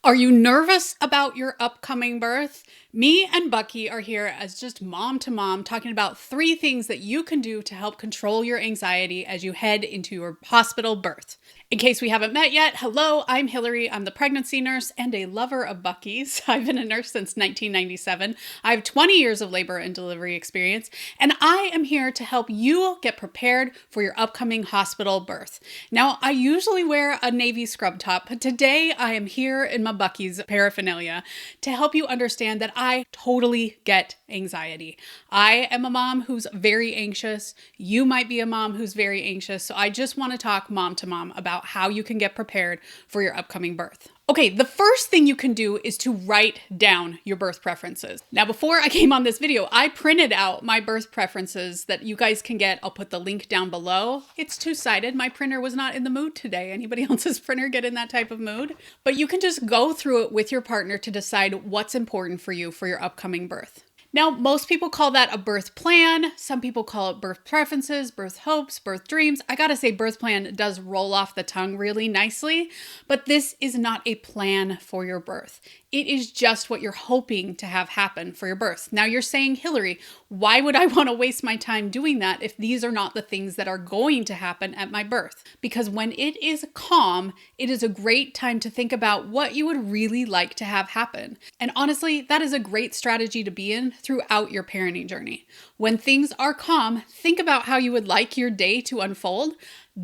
Are you nervous about your upcoming birth? Me and Bucky are here as just mom to mom talking about 3 things that you can do to help control your anxiety as you head into your hospital birth. In case we haven't met yet, hello, I'm Hilary. I'm the pregnancy nurse and a lover of Bucky's. I've been a nurse since 1997. I have 20 years of labor and delivery experience, and I am here to help you get prepared for your upcoming hospital birth. Now, I usually wear a navy scrub top, but today I am here in my Bucky's paraphernalia to help you understand that I totally get anxiety. I am a mom who's very anxious. You might be a mom who's very anxious. So I just want to talk mom to mom about how you can get prepared for your upcoming birth. Okay, the first thing you can do is to write down your birth preferences. Now, before I came on this video, I printed out my birth preferences that you guys can get. I'll put the link down below. It's two-sided. My printer was not in the mood today. Anybody else's printer get in that type of mood? But you can just go through it with your partner to decide what's important for you for your upcoming birth. Now, most people call that a birth plan. Some people call it birth preferences, birth hopes, birth dreams. I gotta say, birth plan does roll off the tongue really nicely, but this is not a plan for your birth. It is just what you're hoping to have happen for your birth. Now you're saying, Hilary, why would I want to waste my time doing that if these are not the things that are going to happen at my birth? Because when it is calm, it is a great time to think about what you would really like to have happen. And honestly, that is a great strategy to be in throughout your parenting journey. When things are calm, think about how you would like your day to unfold.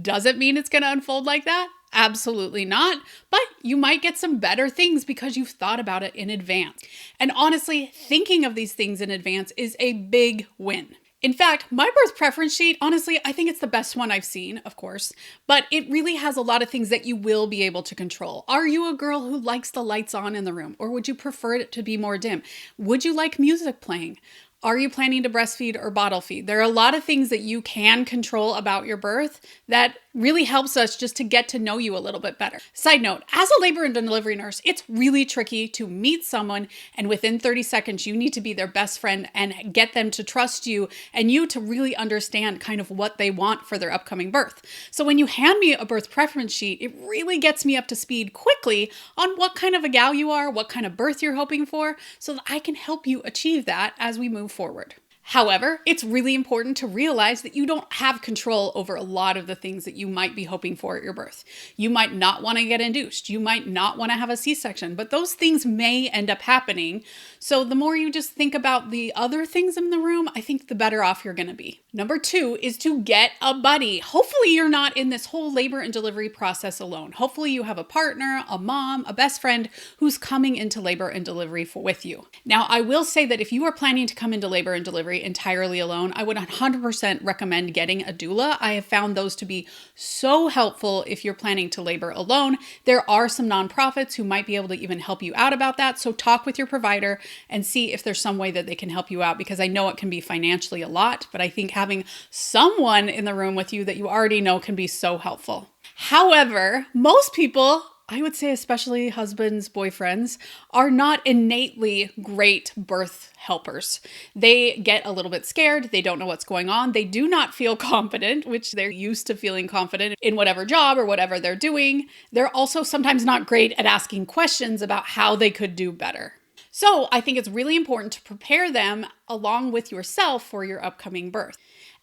Does it mean it's going to unfold like that? Absolutely not, but you might get some better things because you've thought about it in advance. And honestly, thinking of these things in advance is a big win. In fact, my birth preference sheet, honestly, I think it's the best one I've seen, of course, but it really has a lot of things that you will be able to control. Are you a girl who likes the lights on in the room, or would you prefer it to be more dim? Would you like music playing? Are you planning to breastfeed or bottle feed? There are a lot of things that you can control about your birth that really helps us just to get to know you a little bit better. Side note, as a labor and delivery nurse, it's really tricky to meet someone and within 30 seconds, you need to be their best friend and get them to trust you and you to really understand kind of what they want for their upcoming birth. So when you hand me a birth preference sheet, it really gets me up to speed quickly on what kind of a gal you are, what kind of birth you're hoping for, so that I can help you achieve that as we move forward. However, it's really important to realize that you don't have control over a lot of the things that you might be hoping for at your birth. You might not want to get induced. You might not want to have a C-section, but those things may end up happening. So the more you just think about the other things in the room, I think the better off you're going to be. Number 2 is to get a buddy. Hopefully you're not in this whole labor and delivery process alone. Hopefully you have a partner, a mom, a best friend who's coming into labor and delivery with you. Now, I will say that if you are planning to come into labor and delivery entirely alone, I would 100% recommend getting a doula. I have found those to be so helpful if you're planning to labor alone. There are some nonprofits who might be able to even help you out about that. So talk with your provider and see if there's some way that they can help you out, because I know it can be financially a lot, but I think having someone in the room with you that you already know can be so helpful. However, most people, I would say especially husbands, boyfriends, are not innately great birth helpers. They get a little bit scared. They don't know what's going on. They do not feel confident, which they're used to feeling confident in whatever job or whatever they're doing. They're also sometimes not great at asking questions about how they could do better. So I think it's really important to prepare them along with yourself for your upcoming birth.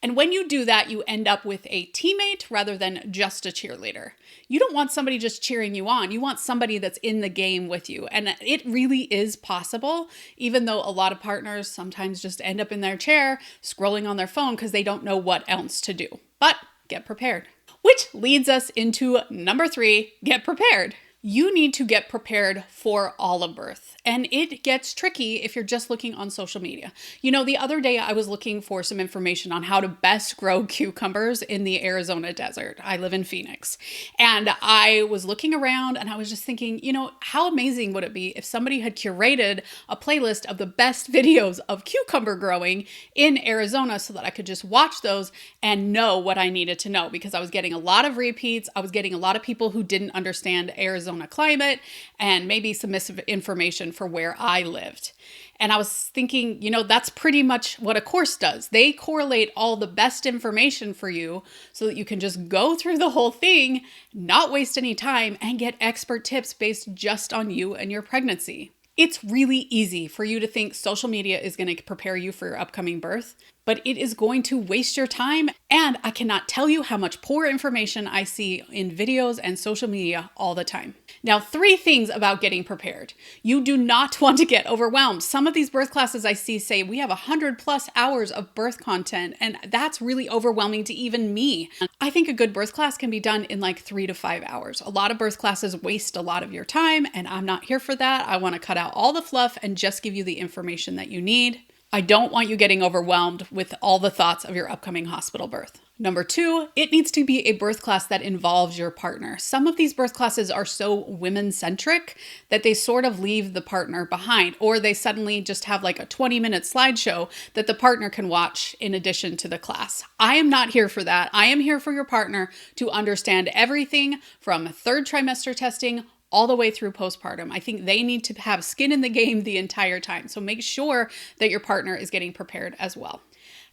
And when you do that, you end up with a teammate rather than just a cheerleader. You don't want somebody just cheering you on. You want somebody that's in the game with you. And it really is possible, even though a lot of partners sometimes just end up in their chair scrolling on their phone because they don't know what else to do. But get prepared. Which leads us into number 3, get prepared. You need to get prepared for all of birth. And it gets tricky if you're just looking on social media. You know, the other day I was looking for some information on how to best grow cucumbers in the Arizona desert. I live in Phoenix. And I was looking around and I was just thinking, you know, how amazing would it be if somebody had curated a playlist of the best videos of cucumber growing in Arizona so that I could just watch those and know what I needed to know, because I was getting a lot of repeats. I was getting a lot of people who didn't understand Arizona Arizona climate, and maybe some misinformation for where I lived. And I was thinking, that's pretty much what a course does. They correlate all the best information for you so that you can just go through the whole thing, not waste any time, and get expert tips based just on you and your pregnancy. It's really easy for you to think social media is going to prepare you for your upcoming birth, but it is going to waste your time. And I cannot tell you how much poor information I see in videos and social media all the time. Now, 3 things about getting prepared. You do not want to get overwhelmed. Some of these birth classes I see say we have 100+ hours of birth content, and that's really overwhelming to even me. I think a good birth class can be done in like 3 to 5 hours. A lot of birth classes waste a lot of your time, and I'm not here for that. I want to cut out all the fluff and just give you the information that you need. I don't want you getting overwhelmed with all the thoughts of your upcoming hospital birth. Number 2, it needs to be a birth class that involves your partner. Some of these birth classes are so women-centric that they sort of leave the partner behind, or they suddenly just have like a 20-minute slideshow that the partner can watch in addition to the class. I am not here for that. I am here for your partner to understand everything from 3rd trimester testing all the way through postpartum. I think they need to have skin in the game the entire time. So make sure that your partner is getting prepared as well.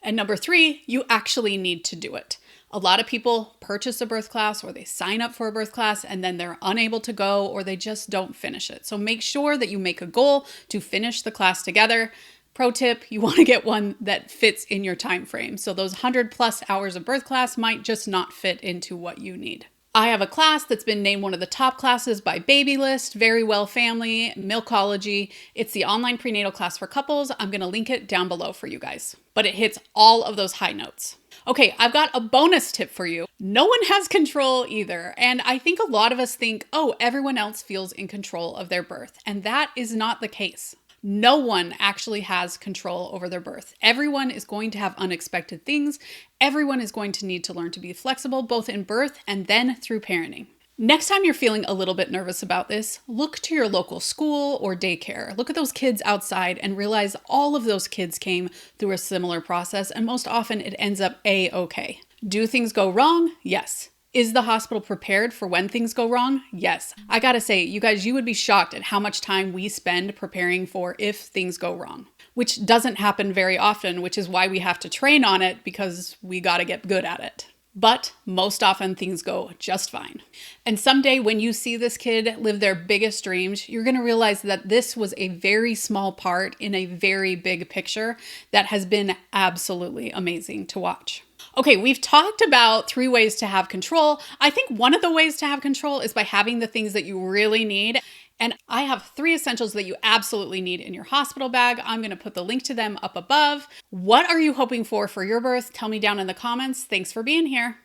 And number 3, you actually need to do it. A lot of people purchase a birth class or they sign up for a birth class and then they're unable to go or they just don't finish it. So make sure that you make a goal to finish the class together. Pro tip, you want to get one that fits in your time frame. So those 100+ hours of birth class might just not fit into what you need. I have a class that's been named one of the top classes by Babylist, Very Well Family, Milkology. It's the online prenatal class for couples. I'm going to link it down below for you guys. But it hits all of those high notes. Okay, I've got a bonus tip for you. No one has control either. And I think a lot of us think, oh, everyone else feels in control of their birth. And that is not the case. No one actually has control over their birth. Everyone is going to have unexpected things. Everyone is going to need to learn to be flexible, both in birth and then through parenting. Next time you're feeling a little bit nervous about this, look to your local school or daycare. Look at those kids outside and realize all of those kids came through a similar process, and most often it ends up A-okay. Do things go wrong? Yes. Is the hospital prepared for when things go wrong? Yes. I gotta say, you guys, you would be shocked at how much time we spend preparing for if things go wrong, which doesn't happen very often, which is why we have to train on it because we gotta get good at it. But most often things go just fine. And someday when you see this kid live their biggest dreams, you're gonna realize that this was a very small part in a very big picture that has been absolutely amazing to watch. Okay, we've talked about 3 ways to have control. I think one of the ways to have control is by having the things that you really need. And I have 3 essentials that you absolutely need in your hospital bag. I'm going to put the link to them up above. What are you hoping for your birth? Tell me down in the comments. Thanks for being here.